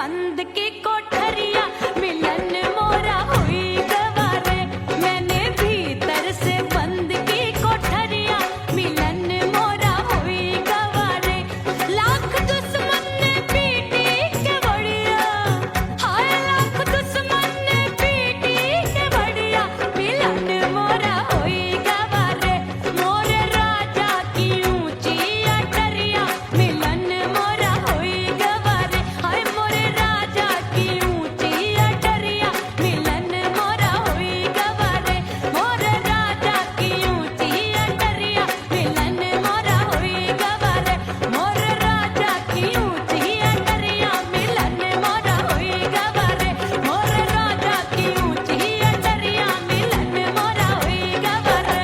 बंद की कोठरिया मिलन मोरा हुई गवारे। मैंने भीतर से बंद की कोठरिया मिलन मोरा हुई गवारे। लाख दुश्मन ने पीटी के बढ़िया, हाय लाख दुश्मन ने पीटी के बढ़िया मिलन मोरा हुई गवारे। मोरे राजा की ऊंची अटरिया मिलन मोरा हुई गवारे। हाय मोरे राजा की ऊंची अटरिया मिलन मोरा हुई गवारे। मोरे राजा की ऊंची अटरिया मिलन मोरा हुई गवारे। मोरे राजा की ऊंची अटरिया मिलन मोरा हुई गवारे। मोरे राजा की ऊंची अटरिया मिलन मोरा हुई गवारे।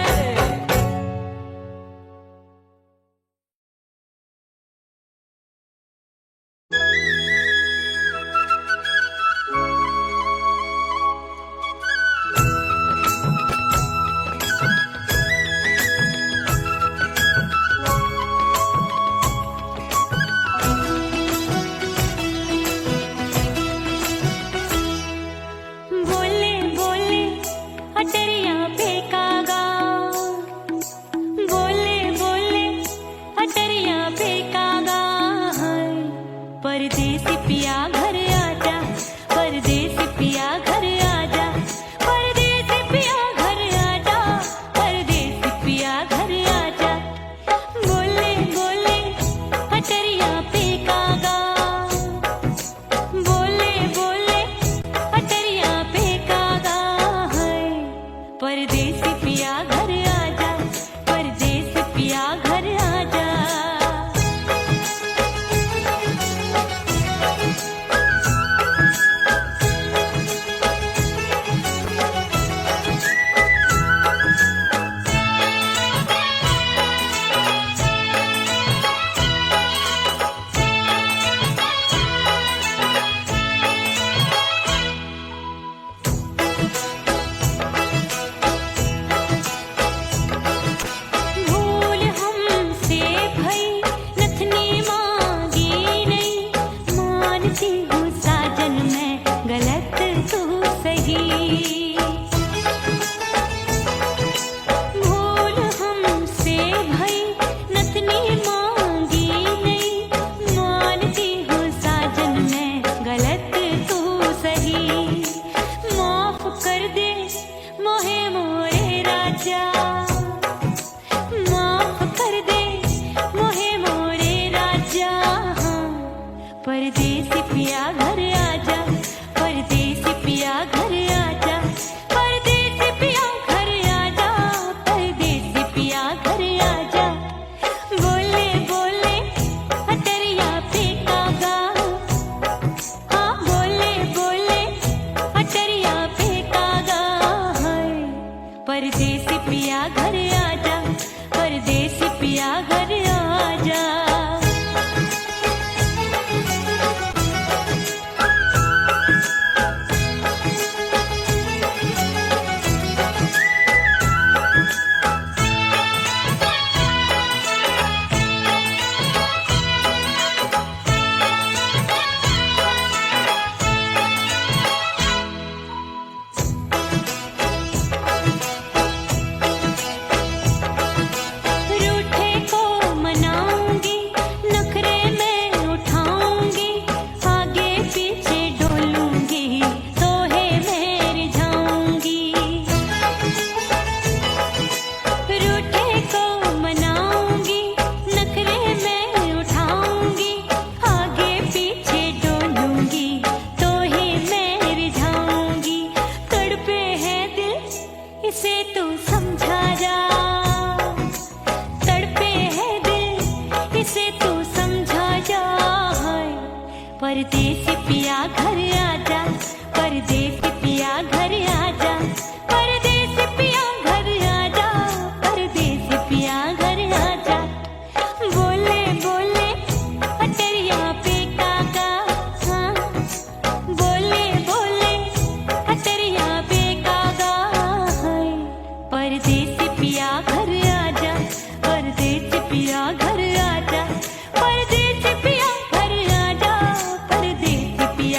बोले बोले अटरिया फेंकागा, बोले बोले अटरिया फेंकागा। हाय परदेसी पिया घर आजा, परदेसी पिया घर आजा, परदेसी पिया घर आजा, परदेसी पिया घर आजा। बोले बोले अटरिया फेंकागा, बोले बोले अटरिया फेंकागा। है परदेसी पिया घर आजा, परदेसी पिया घर आजा। भूल हमसे भई नथनी मांगी नहीं, मानती हूँ साजन मैं गलत तू सही। भूल हमसे भई नथनी मांगी नहीं, मानती हूँ साजन मैं गलत तू सही। माफ कर दे मोहे मोरे राजा, माफ कर दे मोहे मोरे राजा। हाँ परदेसी पिया घर आजा, परदेसी पिया घर आजा, परदेसी पिया घर आजा, परदेसी पिया घर आजा। बोले बोले अटरिया फेंकागा, हाँ बोले बोले अटरिया फेंकागा। हाय परदेसी पिया घर आजा, परदेसी पिया घर आजा। रूठे को मनाऊंगी, नखरे में उठाऊंगी, आगे पीछे डोलूंगी, तोहे में रिझाऊंगी। रूठे को मनाऊंगी, नखरे में उठाऊंगी, आगे पीछे डोलूंगी, तोहे में रिझाऊंगी। तड़पे है दिल इसे तू समझा जा, तड़पे है दिल इसे तू समझा जा। हाय परदेसी पिया घर आजा, परदेसी पिया घर आजा, परदेसी पिया घर आजा, परदेसी पिया घर आजा। बोले बोले अटरिया फेंकागा, हाँ बोले बोले अटरिया फेंकागा। हाय परदेसी पिया घर आजा, परदेसी पिया घर आजा, परदेसी पिया घर आजा, परदेसी पिया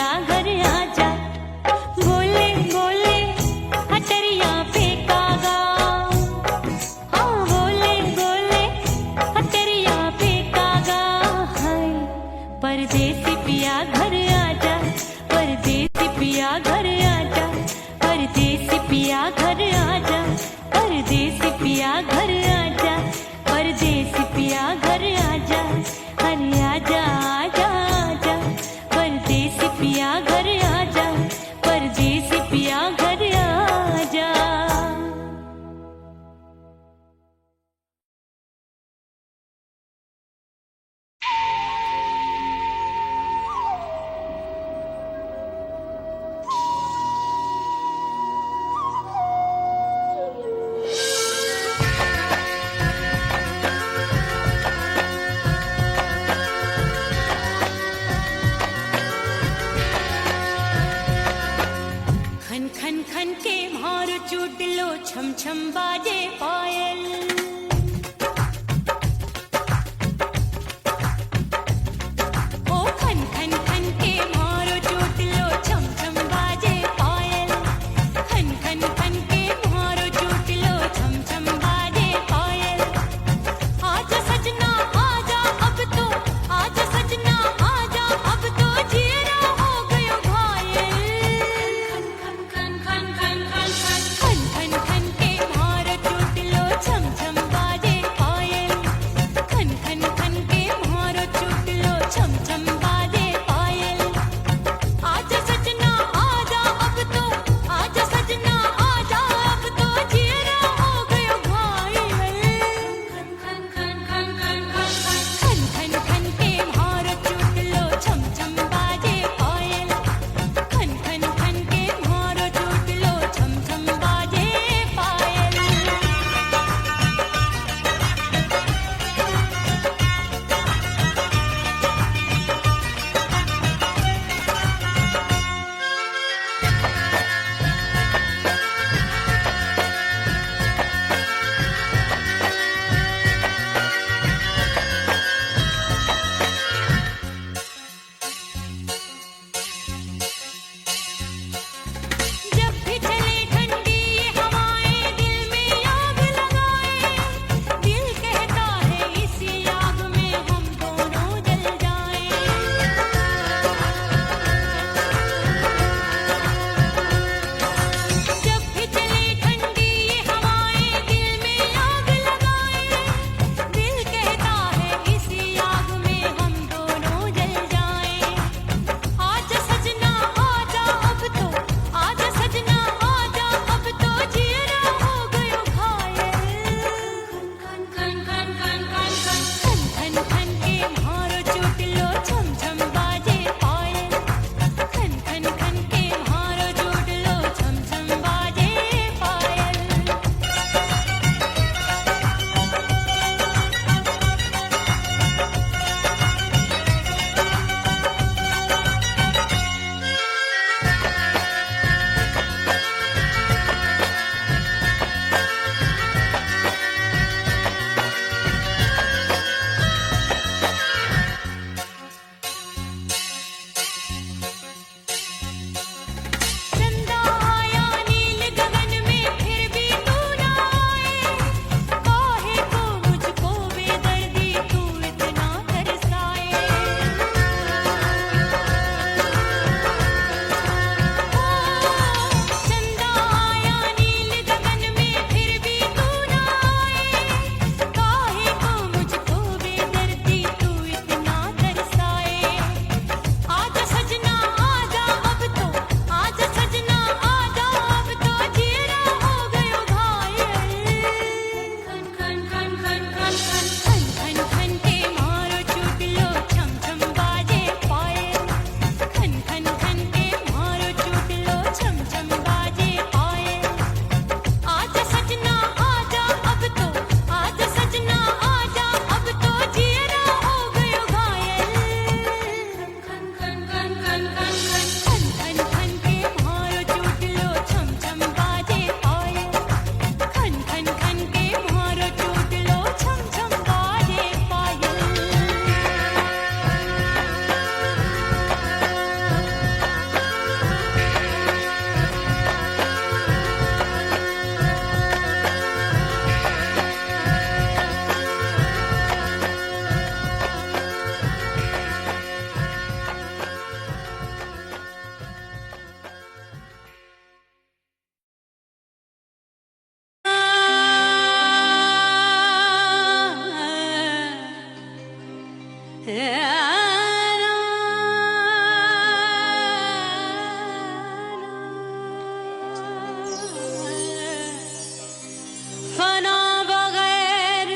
फना बगैर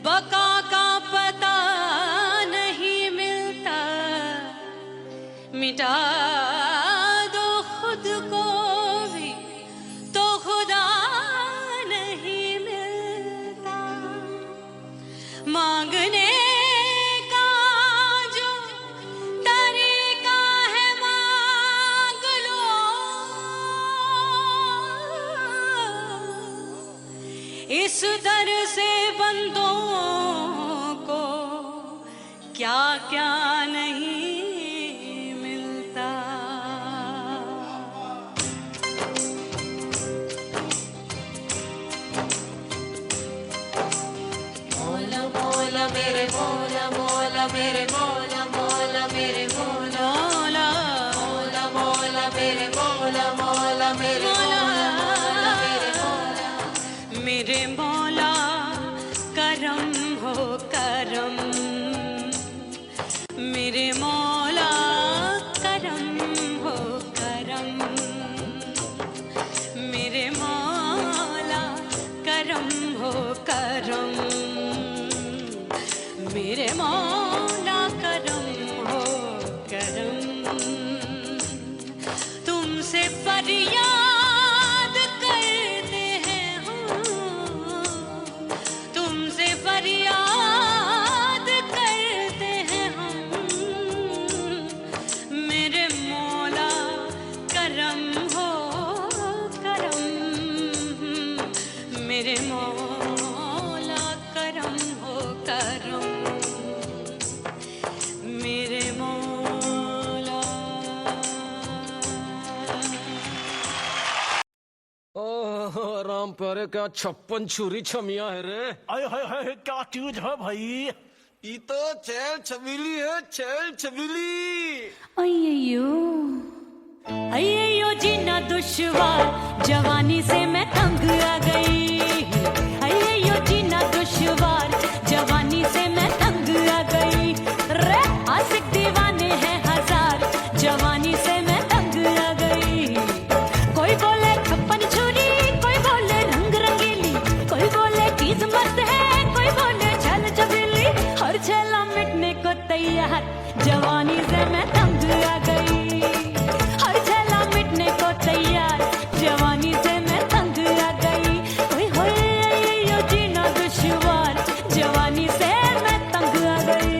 बका का पता नहीं मिलता, मिटा दो खुद को भी तो खुदा नहीं मिलता। मांगने का जो तरीका है मांग लो, इस दर से बंदों को क्या क्या नहीं मिलता। मौला मौला मेरे मौला मौला मेरे मौला मौला मेरे मौला मौला मौला मेरे मौला मौला मेरे मौला मेरे मौला मेरे मौला करम हो करम, मेरे मौला करम हो करम, मेरे मौला करम हो करम, मेरे मौला करम हो करम। तुमसे फरियाद करते हैं हम, तुमसे फरियाद करते हैं हम, मेरे मौला करम हो करम, मेरे मौला करम हो करम, मेरे मौला। ओह राम प्यारे, क्या 56 छुरी छमिया है रे। आय हाय हाय, क्या चीज है भाई? ये तो चैल छबीली है, चैल छबीली। अय्यो अय्यो जीना दुश्वार, जवानी से मैं तंग आ गई। अय्यो जीना दुश्वार, जवानी से मैं तंग आ गई। रे आशिक दीवाने हैं हजार, जवानी से मैं तंग आ गई। कोई बोले 56 छुरी, कोई बोले रंग रंगीली, कोई बोले चीज मस्त है, कोई बोले छल छबीली। हर छेला मिटने को तैयार, जवानी से मैं तंग आ गई। हर छेला मिटने को तैयार, जवानी से मैं तंग आ गई। ओए होए यो जीना दुश्वार, जवानी से मैं तंग आ गई।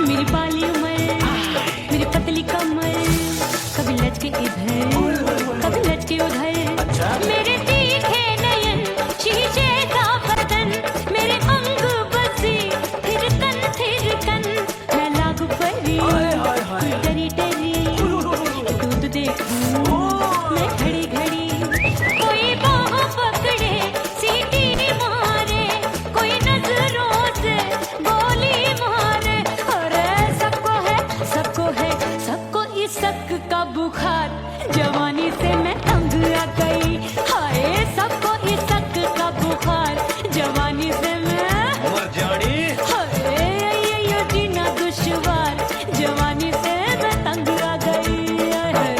मेरी बाली उमर, मेरी पतली कमर, कभी लचके इधर कभी लचके उधर। मेरे तीखे नयन, शीशे का बदन, मेरे अंग बसी थिरकन, मैं लागू परी डरी डरी, दूध देखूं मैं घड़ी घड़ी। कोई बाह पकड़े सीटी मारे, कोई नजरों से गोली मारे। अरे सबको है सबको इस शक का बुखार, जवानी से मैं तंग आ गई। हाय सबको इस शक का बुखार, जवानी से मैं मर जानी। हाय ये जीना दुश्वार, जवानी से मैं तंग आ गई। हाय।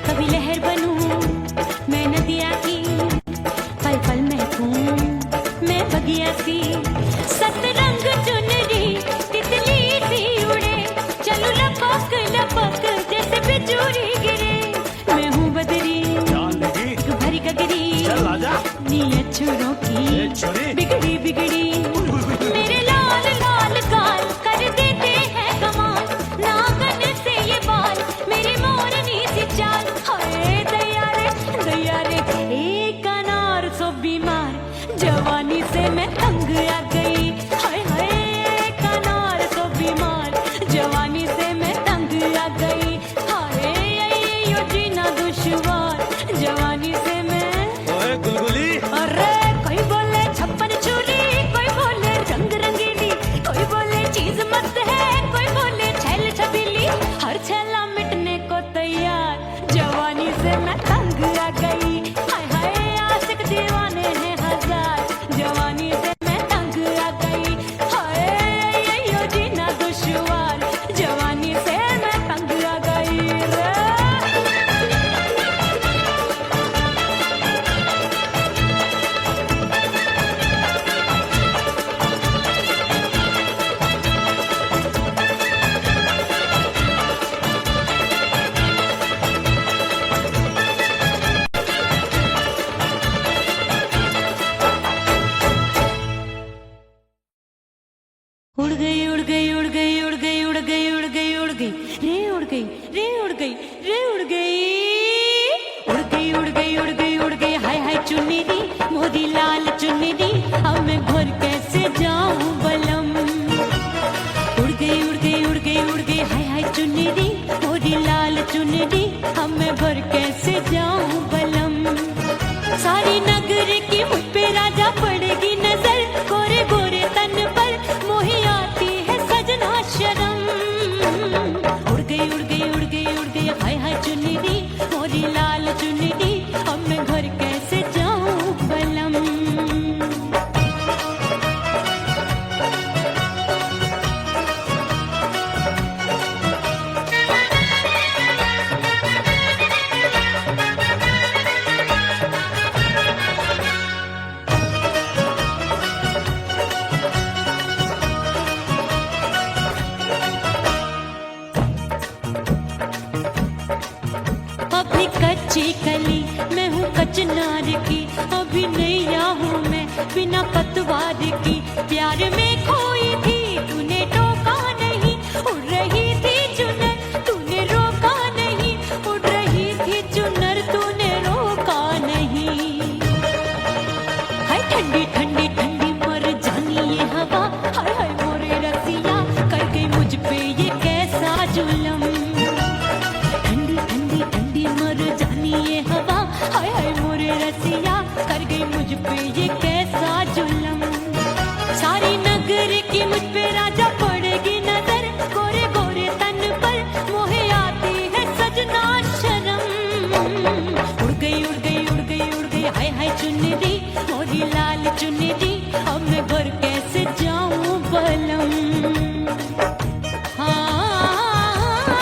कभी लहर बनूं मैं नदिया की, पल पल महकूं मैं बगिया सी। सतरंग चुनरी तितली सी उड़े, चलूं लपक लपक जैसे बिजूरी गिरे। मैं हूँ बदरी जान लगी, भरी गगरी, चल आजा। नीयत छुरों की छुरी बिगड़ी बिगड़ी। मेरे लाल लाल गाल कर देते हैं कमाल, नागन से ये बाल मेरी मोरनी सी चाल। हाय दैया रे एक अनार सो बीमार, जवानी से मैं तंग आ गई। हाय हाय एक अनार सो बीमार, जवानी से मैं कच्ची कली मैं हूँ कचनार की, अभी नैया हूँ मैं बिना पतवार की। प्यार में खोई थी तूने टोका नहीं, उड़ रही थी चुनर तूने रोका नहीं, उड़ रही थी चुनर तूने रोका नहीं। हाय ठंडी ठंडी ठंडी मर जानी ये हवा, हाय हाय मोरे रसिया कर गई मुझ पे ये कैसा जुल्म। ठंडी ठंडी ठंडी मर जानी ये हवा, हाय हाय मोरे रसिया कर गई मुझ पे ये कैसा जुल्म। सारी नगर की मुझ पे राजा पड़ेगी नजर, गोरे गोरे तन पर मोहे आती है सजना शर्म। उड़ गई उड़ गई उड़ गई उड़ गई हाय हाय चुनरी मोरी लाल चुनरी, अब मैं घर कैसे जाऊं बलम। हाँ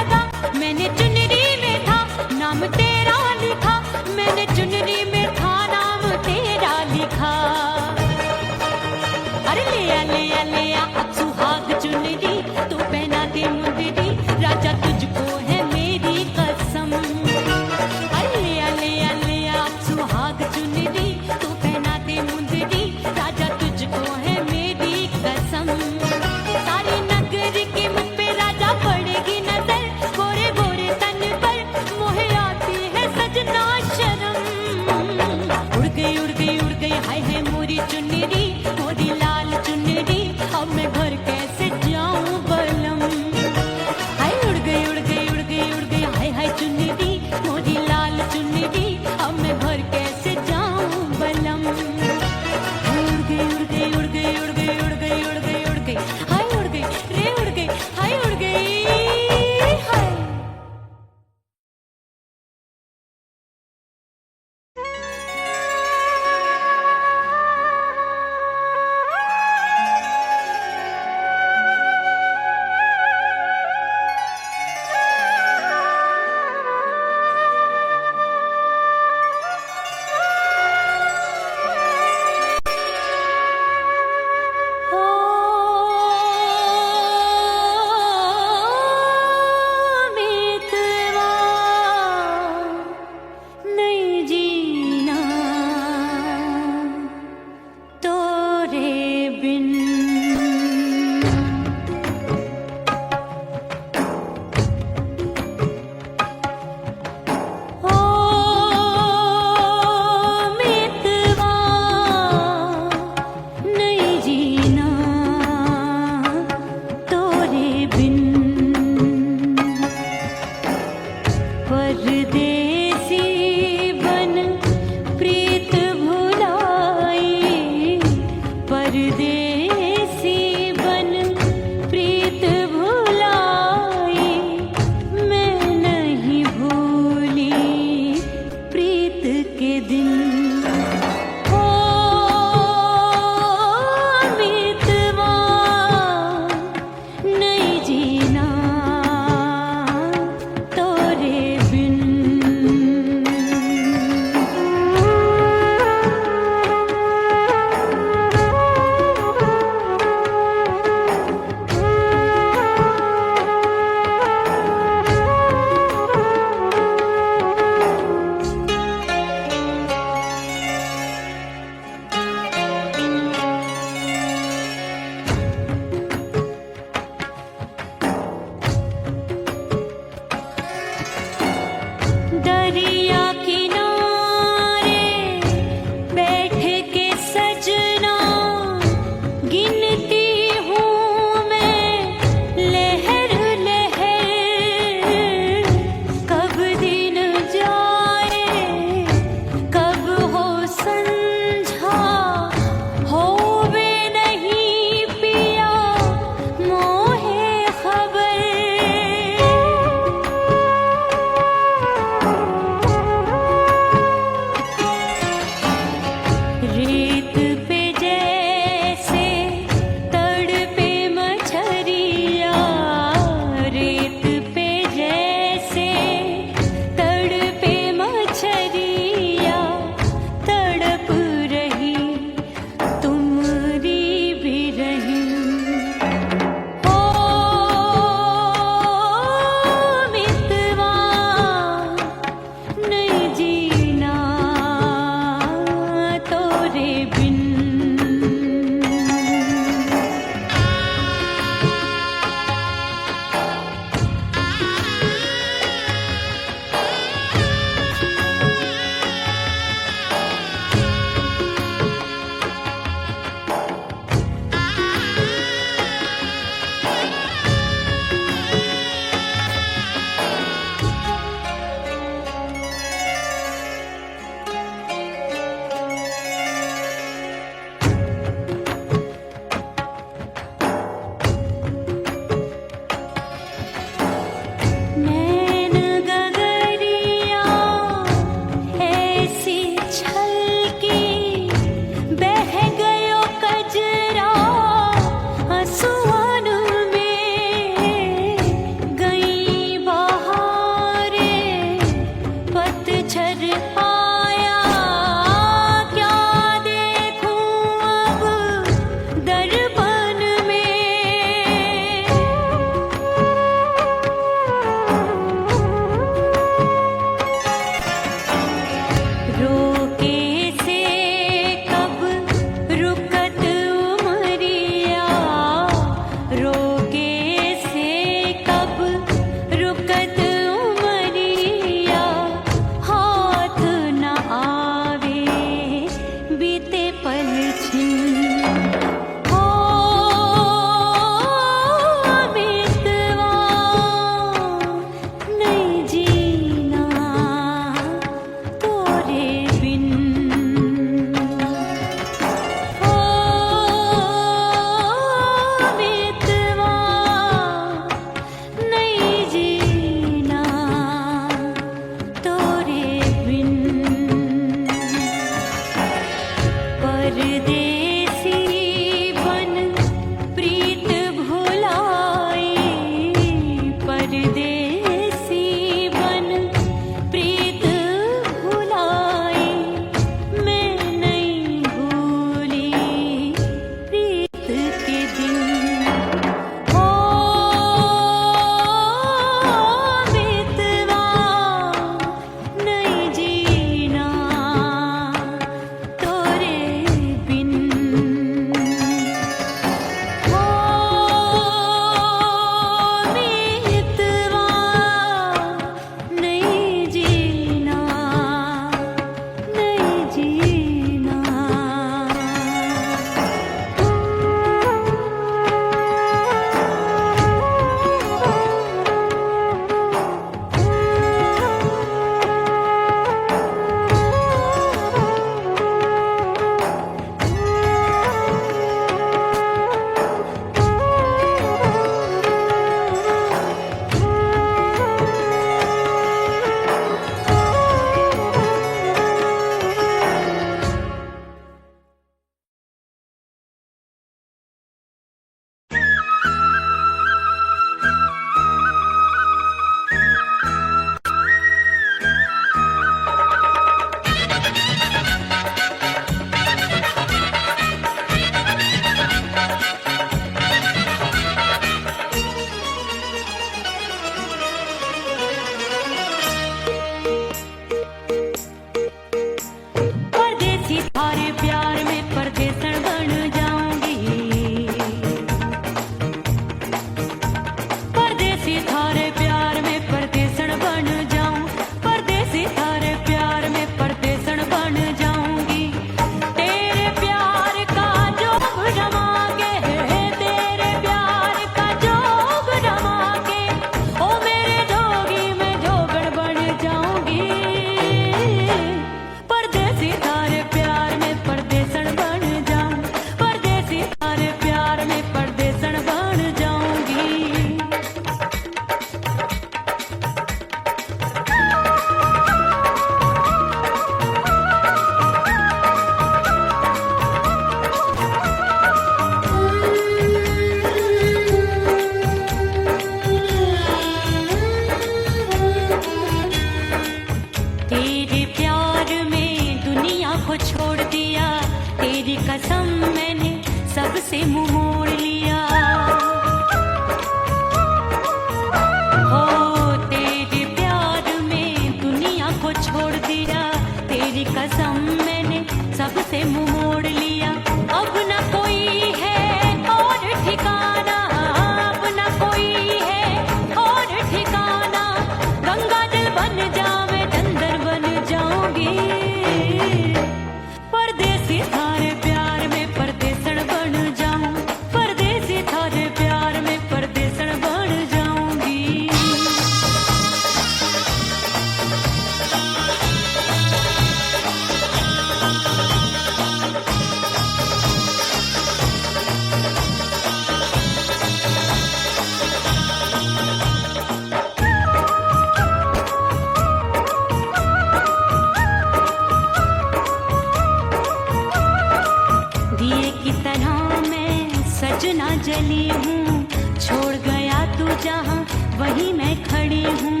जली हूँ, छोड़ गया तू जहाँ वहीं मैं खड़ी हूँ।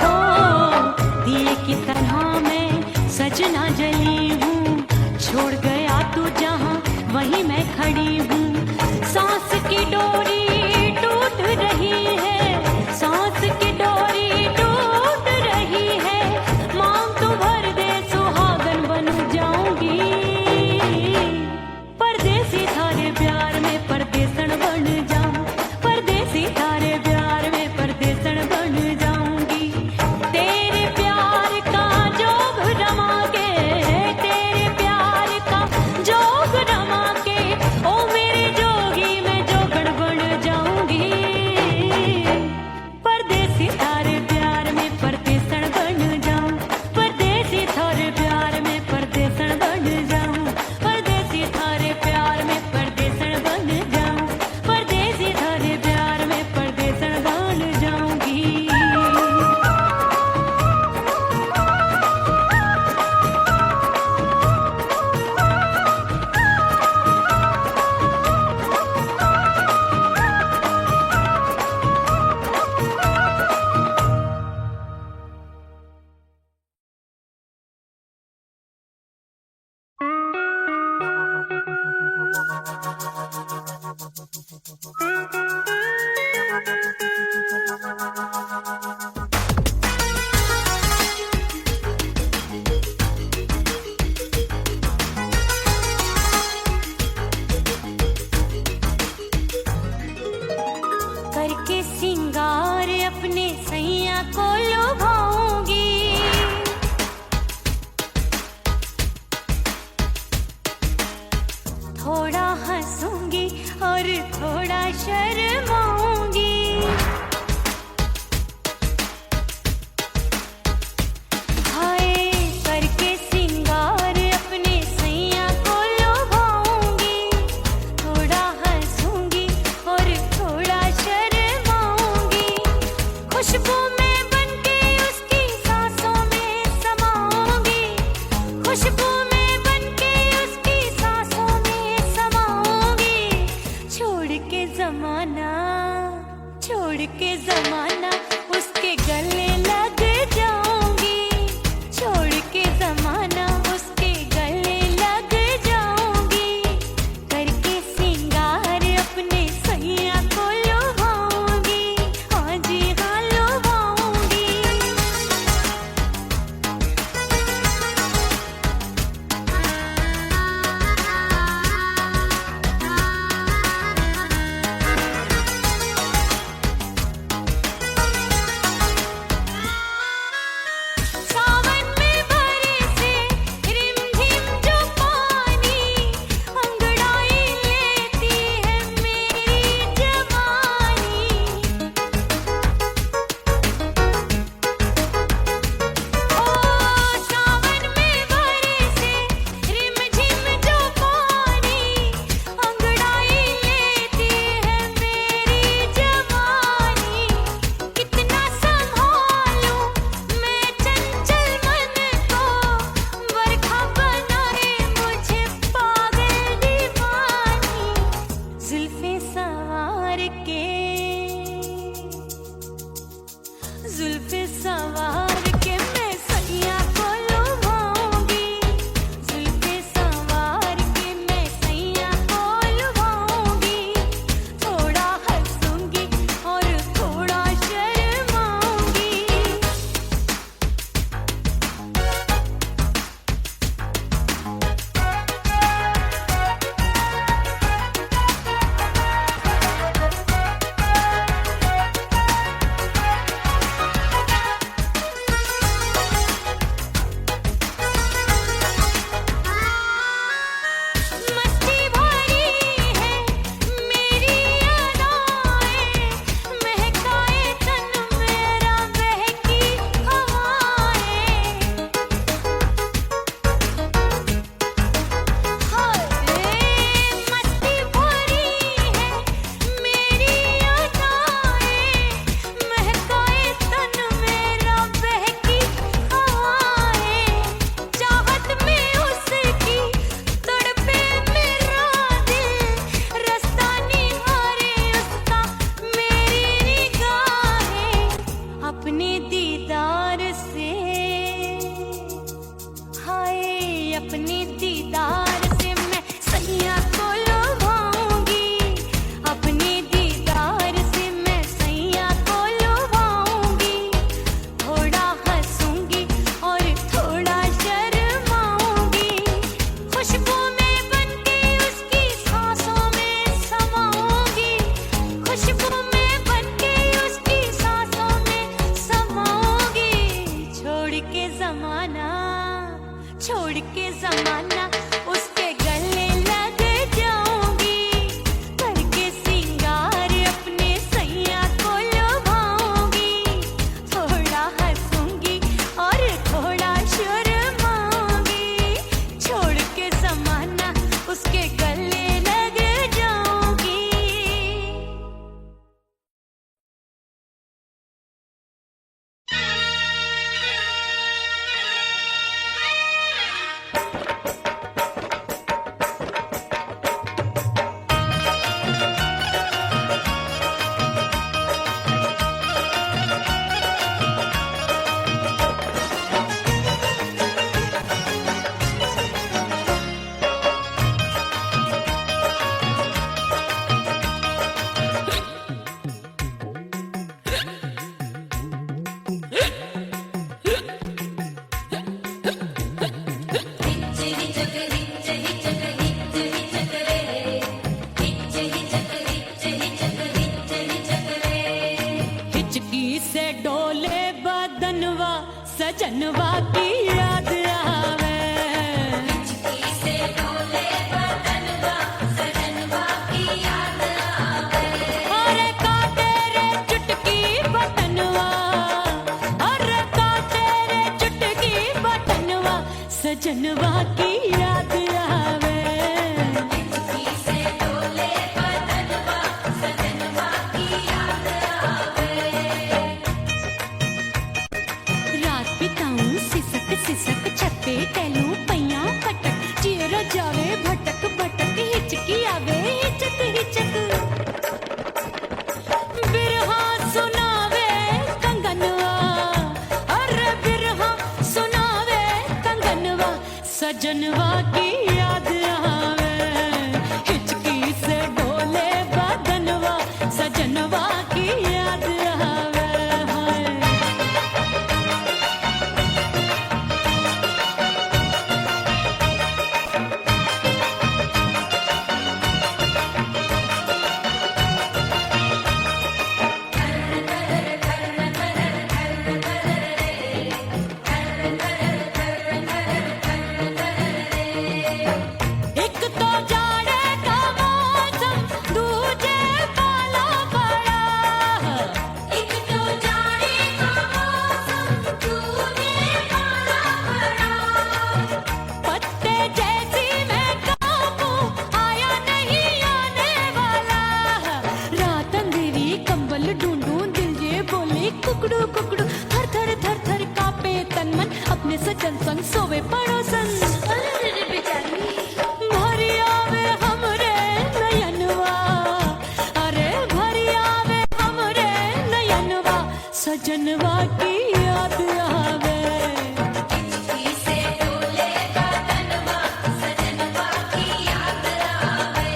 ओ दिए की तरह मैं सजना जली हूँ, छोड़ गया तू जहाँ वहीं मैं खड़ी हूँ। सांस की डोरी टूट रही है, सांस की डोरी टूट रही है, मांग तू भर दे सुहागन बन जाऊंगी। परदेसी थारे प्यार में परदेसन बन जाऊं, परदेसी थारे प्यार में परदेसन बन जाऊंगी। तेरे प्यार का जोग रमा के, तेरे प्यार का जोग रमा के, ओ मेरे जोगी मैं जोगण बन जाऊंगी। परदेसी थारे प्यार में परदेसन बन जाऊं, परदेसी थारे प्यार में परदेसन बन जाऊं, परदेसी थारे प्यार में परदेसन बन जाऊं, परदेसी थारे प्यार में परदेसन बन जाऊंगी। करके सिंगार अपने सैया को लुभाऊंगी, थोड़ा हंसूंगी और थोड़ा शर्माऊंगी। हाय करके सिंगार अपने सैया को लुभाऊंगी, थोड़ा हंसूंगी और थोड़ा शर्माऊंगी। खुशबू में बनके उसकी सांसों में समाऊंगी, खुशबू में बनके उसकी सांसों में समाऊंगी। छोड़ के जमाना सजनवा की याद आवे। हिचकी से डोले बदनवा सजनवा की याद आवे। अरे काटे रे चुटकी बटनवा, अरे काटे रे चुटकी बटनवा सजनवा की याद आवे। हिचकी से डोले बदनवा सजनवा की याद आवे। रात बिताऊं सिसक सिसक छत्ते टैलूं पैया पटक चेहरा जावे भटक भटक हिचकी आवे हिचक हिचक। बिरहा सुनावे कंगनवा, अरे बिरहा सुनावे कंगनवा सजनवा की याद आवे। हिचकी से डोले बदनवा सजनवा की याद आवे। हाय एक तो जाड़े का मौसम दूजे पाला पड़ा। एक तो जाड़े का मौसम दूजे पाला पड़ा। पत्ते जैसी मैं कांपूं आया नहीं आने वाला। रात अंधेरी कंबल ढूंढूं दिल ये बोले कुकड़ू कुकड़ू। थर थर थर थर कांपे तन मन अपने सजन संग सोवे पड़ोसन। भरिया में हमरे नयनवा, अरे भरिया में हमरे नयनवा सजनवा की याद आवे। हिचकी से डोले बदनवा सजनवा की याद आवे।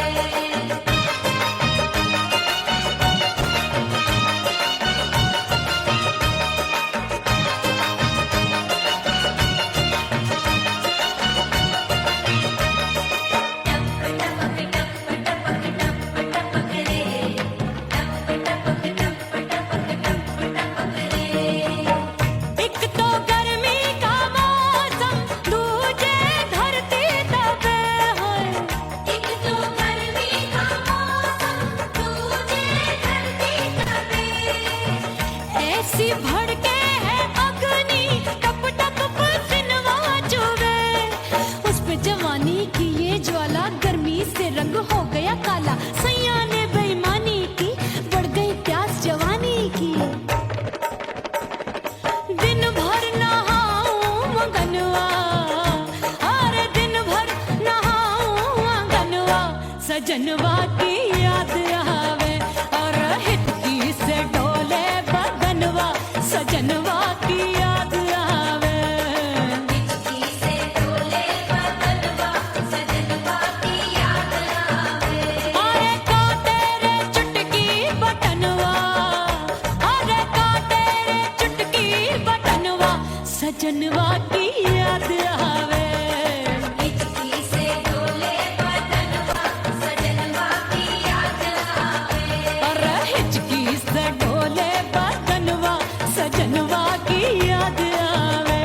एक तो गर्मी का मौसम दूजे धरती तपे है। एक तो गर्मी का मौसम दूजे धरती तपे। ऐसी भड़के है अग्नि टप टप पसीनवा चुवे। उस पे जवानी की ये ज्वाला गर्मी से रंग हो गया काला। सैया ने बेईमानी की बढ़ गई प्यास जवानी की। दिन भर नहाऊं मंगनवा, अरे दिन भर नहाऊं मंगनवा सजनवा की याद आवे। और हिचकी से डोले बदनवा सजनवा की याद आवे। हिचकी से डोले बदनवा सजनवा की याद आवे। अरे काटे रे चुटकी बटनवा, अरे काटे रे चुटकी बटनवा सजनवा की याद आवे। हिचकी से डोले बदनवा सजनवा की याद आवे। अरे हिचकी से डोले बदनवा सजनवा की याद आवे।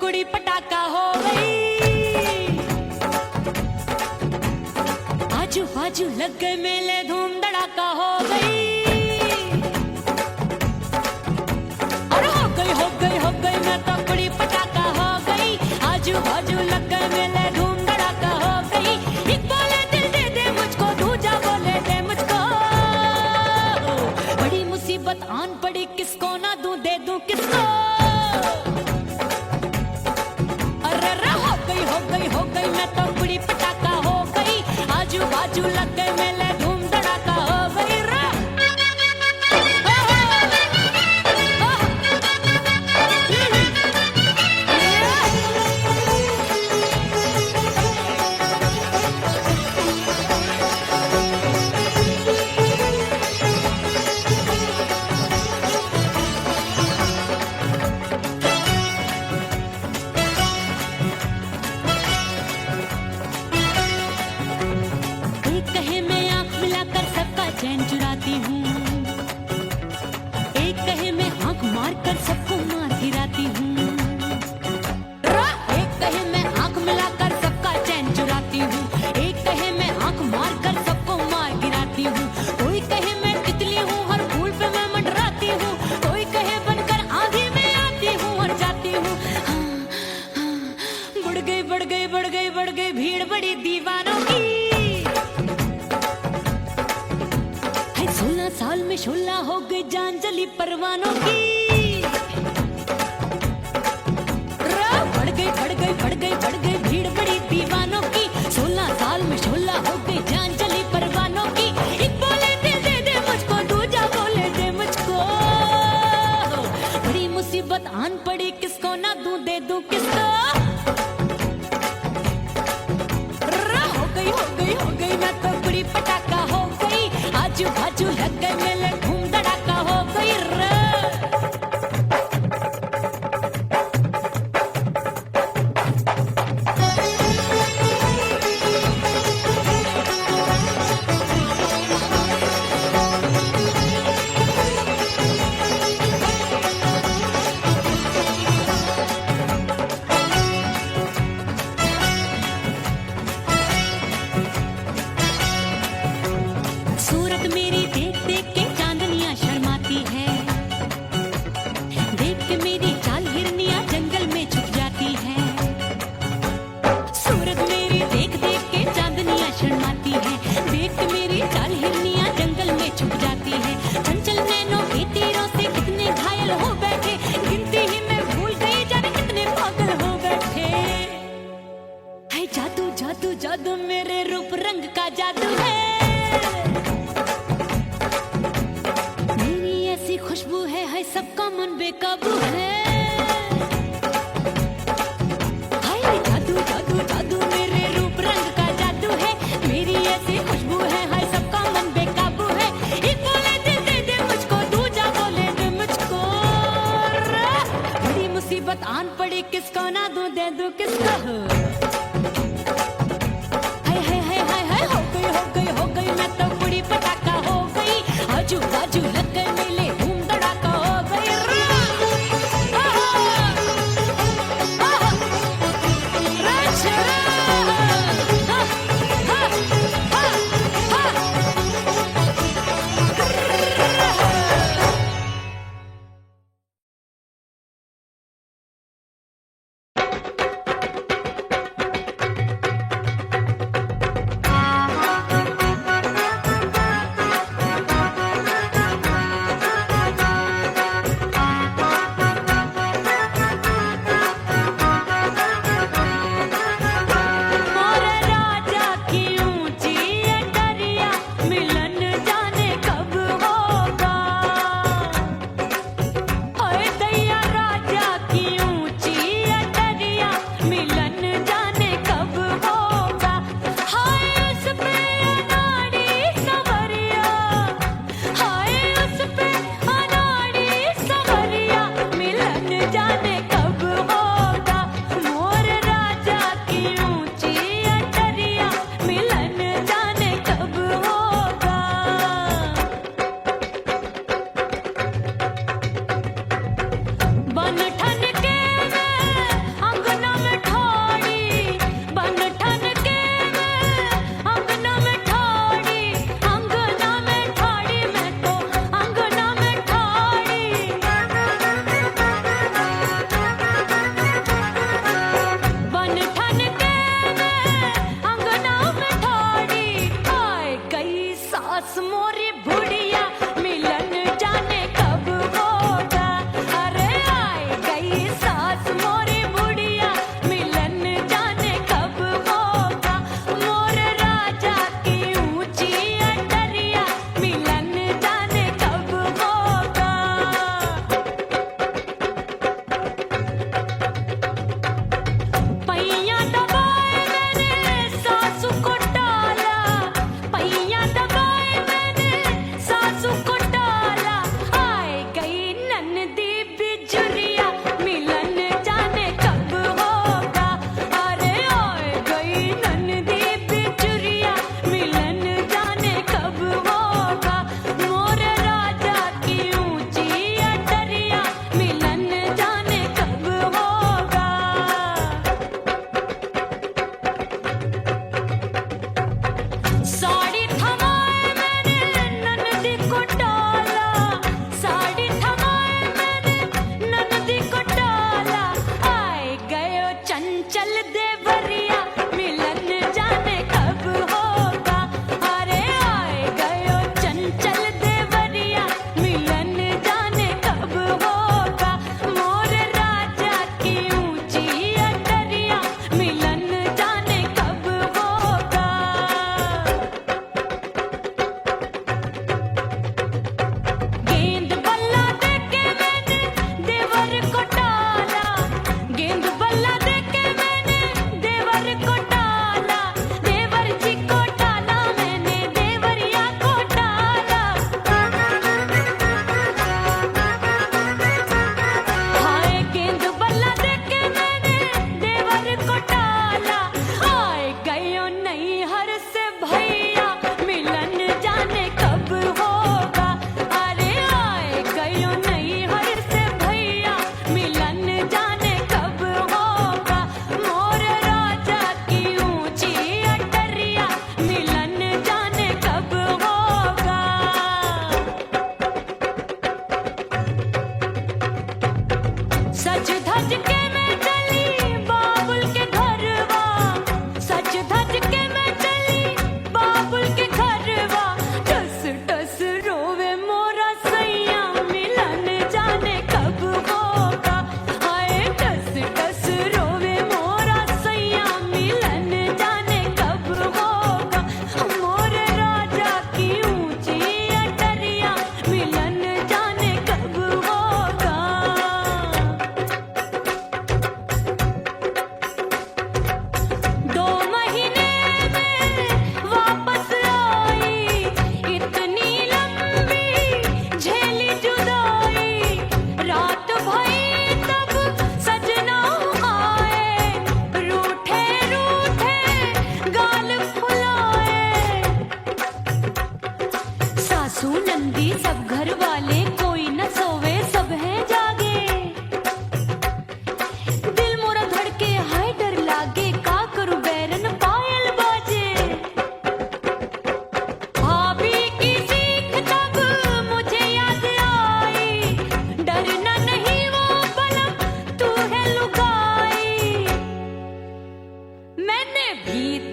कुड़ी पटाखा हो गई। आजू बाजू लग गए मेले, धूम धड़ाका हो गई। मैं तो बड़ी पटाखा हो गई, आजू बाजू लग गए मेले धूम धड़ाका हो गई। एक बोले दिल दे दे मुझको, दूजा बोले दे मुझको, बड़ी मुसीबत आन पड़ी, किसको ना दूं दे दूं किसको। अरे हो गई हो गई हो गई, मैं तो बड़ी पटाखा हो गई, आजू बाजू लग गए मेले धूम धड़ाका हो गई रे। एक कहे मैं आंख मिलाकर सबका चैन चुराती हूँ, एक कहे मैं आंख मारकर सबको मार गिराती हूँ। एक कहे मैं आंख मिलाकर सबका चैन चुराती हूँ, एक कहे मैं आंख मारकर सबको मार गिराती हूँ। कोई कहे मैं तितली हूँ, हर फूल पे मैं मंडराती हूँ, कोई कहे बनकर आंधी में आती हूँ और जाती हूँ। बढ़ गई बढ़ गई बढ़ गई बढ़ गई भीड़ बड़ी दीवानों की। 16 साल में शोला हो गई जान जली परवानों की। बढ़ गई बढ़ गई बढ़ गई बढ़ गई भीड़ बड़ी दीवानों की। 16 साल में शोला हो गई जान जली परवानों की। एक बोले दिल दे दे मुझको, दूजा बोले दे मुझको, बड़ी मुसीबत आन पड़ी, किसको ना दूं दे दूं किसको। हो गई मैं तो बड़ी पटाखा हो गई, आजू बाजू लग गए मेले धूम धड़ाका हो गई रे। सूरत मेरी देख देख के चांदनियां शर्माती है, देख के मेरी चाल हिरनियां जंगल में छुप जाती है। सूरत मेरी देख देख के चांदनियां शर्माती है, देख के मेरी चाल हिरनियां जंगल में छुप जाती है। चंचल नैनों के तीरों से कितने घायल हो बैठे, गिनती ही मैं भूल गई जाने कितने पागल हो बैठे। है जादू जादू जादू मेरे रूप रंग का जादू है, ऐसी खुशबू है सबका मन बेकाबू है। हाय जादू जादू जादू मेरे रूप रंग का जादू है, मेरी ऐसी खुशबू है हाय सबका मन बेकाबू है। एक बोले दिल दे दे मुझको, दूजा बोले दे मुझको, बड़ी मुसीबत आन पड़ी, किसको ना दूं दे दूं किसको। हाय हाय हाय हाय हाय हो गई हो गई हो गई, मैं तो बड़ी पटाखा हो गई, आजू बाजू लग गए मेले धूम धड़ाका हो गई रे।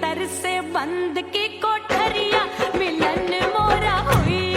भीतर से बंद की कोठरिया मिलन मोरा हुई